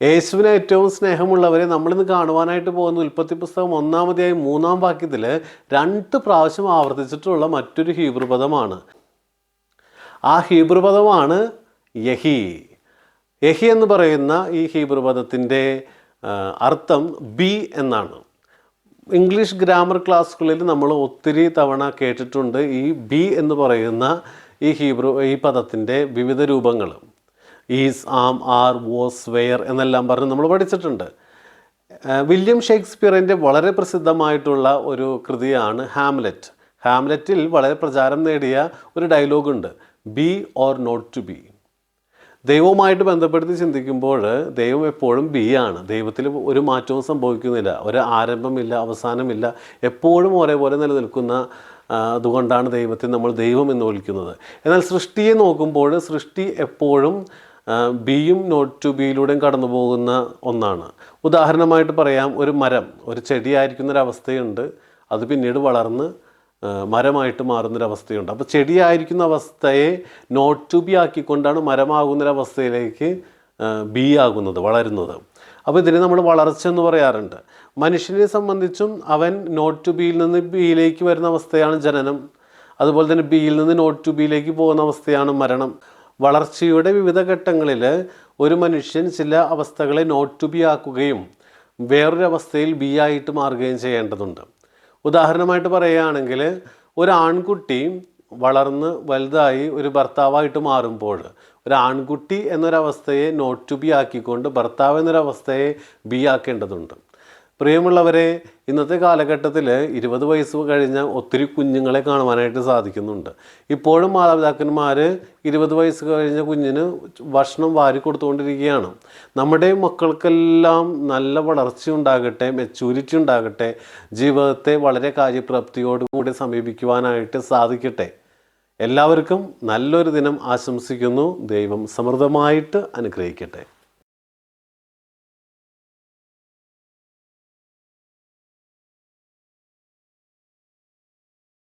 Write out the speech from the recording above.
യേശുവിനെ ഏറ്റവും സ്നേഹമുള്ളവരെ നമ്മളിന്ന് കാണുവാനായിട്ട് പോകുന്ന ഉൽപ്പത്തി പുസ്തകം 1-ാം അധ്യായം 3-ാം വാക്യത്തിൽ 2 പ്രാവശ്യം ആവർത്തിച്ചിട്ടുള്ള മറ്റൊരു ഹീബ്രു പദമാണ്. ആ ഹീബ്രു പദമാണ് യഹി. യഹി എന്ന് പറയുന്ന ഈ ഹീബ്രു പദത്തിൻ്റെ അർത്ഥം ബി എന്നാണ്. ഇംഗ്ലീഷ് ഗ്രാമർ ക്ലാസ്സുകളിൽ നമ്മൾ ഒത്തിരി തവണ കേട്ടിട്ടുണ്ട് ഈ ബി എന്ന് പറയുന്ന ഈ പദത്തിൻ്റെ വിവിധ രൂപങ്ങൾ. Is, am, are, was, were എന്നെല്ലാം പറഞ്ഞ് നമ്മൾ പഠിച്ചിട്ടുണ്ട്. വില്യം ഷേക്സ്പിയറിൻ്റെ വളരെ പ്രസിദ്ധമായിട്ടുള്ള ഒരു കൃതിയാണ് ഹാംലെറ്റ്. ഹാംലെറ്റിൽ വളരെ പ്രചാരം നേടിയ ഒരു ഡയലോഗുണ്ട്, be or not to be. ദൈവവുമായിട്ട് ബന്ധപ്പെടുത്തി ചിന്തിക്കുമ്പോൾ ദൈവം എപ്പോഴും ബി ആണ്. ദൈവത്തിൽ ഒരു മാറ്റവും സംഭവിക്കുന്നില്ല, ഒരു ആരംഭമില്ല, അവസാനമില്ല, എപ്പോഴും ഒരേപോലെ നിലനിൽക്കുന്ന അതുകൊണ്ടാണ് ദൈവത്തെ നമ്മൾ ദൈവം എന്ന് വിളിക്കുന്നത്. എന്നാൽ സൃഷ്ടിയെ നോക്കുമ്പോൾ സൃഷ്ടി എപ്പോഴും ബിയും നോട്ട് ടു ബിയിലൂടെയും കടന്നു പോകുന്ന ഒന്നാണ്. ഉദാഹരണമായിട്ട് പറയാം, ഒരു മരം, ഒരു ചെടിയായിരിക്കുന്നൊരവസ്ഥയുണ്ട്, അത് പിന്നീട് വളർന്ന് മരമായിട്ട് മാറുന്നൊരവസ്ഥയുണ്ട്. അപ്പോൾ ചെടിയായിരിക്കുന്ന അവസ്ഥയെ നോട്ട് ടു ബി ആക്കിക്കൊണ്ടാണ് മരമാകുന്നൊരവസ്ഥയിലേക്ക് ബി ആകുന്നത്, വളരുന്നത്. അപ്പോൾ ഇതിനെ നമ്മൾ വളർച്ച എന്ന് പറയാറുണ്ട്. മനുഷ്യനെ സംബന്ധിച്ചും അവൻ നോട്ട് ടു ബിയിൽ നിന്ന് ബിയിലേക്ക് വരുന്ന അവസ്ഥയാണ് ജനനം. അതുപോലെ തന്നെ ബിയിൽ നിന്ന് നോട്ട് ടു ബിയിലേക്ക് പോകുന്ന അവസ്ഥയാണ് മരണം. വളർച്ചയുടെ വിവിധ ഘട്ടങ്ങളിൽ ഒരു മനുഷ്യൻ ചില അവസ്ഥകളെ നോട്ട് ടു ബി ആക്കുകയും വേറൊരവസ്ഥയിൽ ബി ആയിട്ട് മാറുകയും ചെയ്യേണ്ടതുണ്ട്. ഉദാഹരണമായിട്ട് പറയുകയാണെങ്കിൽ, ഒരു ആൺകുട്ടി വളർന്ന് വലുതായി ഒരു ഭർത്താവായിട്ട് മാറുമ്പോൾ ഒരു ആൺകുട്ടി എന്നൊരവസ്ഥയെ നോട്ട് ടു ബി ആക്കിക്കൊണ്ട് ഭർത്താവ് എന്നൊരവസ്ഥയെ ബി ആക്കേണ്ടതുണ്ട്. പ്രിയമുള്ളവരെ, ഇന്നത്തെ കാലഘട്ടത്തിൽ 20 വയസ്സ് കഴിഞ്ഞ ഒത്തിരി കുഞ്ഞുങ്ങളെ കാണുവാനായിട്ട് സാധിക്കുന്നുണ്ട്. ഇപ്പോഴും മാതാപിതാക്കന്മാർ 20 വയസ്സ് കഴിഞ്ഞ കുഞ്ഞിന് ഭക്ഷണം വാരി കൊടുത്തുകൊണ്ടിരിക്കുകയാണ്. നമ്മുടെ മക്കൾക്കെല്ലാം നല്ല വളർച്ച ഉണ്ടാകട്ടെ, മെച്യൂരിറ്റി ഉണ്ടാകട്ടെ, ജീവിതത്തെ വളരെ കാര്യപ്രാപ്തിയോടുകൂടി സമീപിക്കുവാനായിട്ട് സാധിക്കട്ടെ. എല്ലാവർക്കും നല്ലൊരു ദിനം ആശംസിക്കുന്നു. ദൈവം സമൃദ്ധമായിട്ട് അനുഗ്രഹിക്കട്ടെ.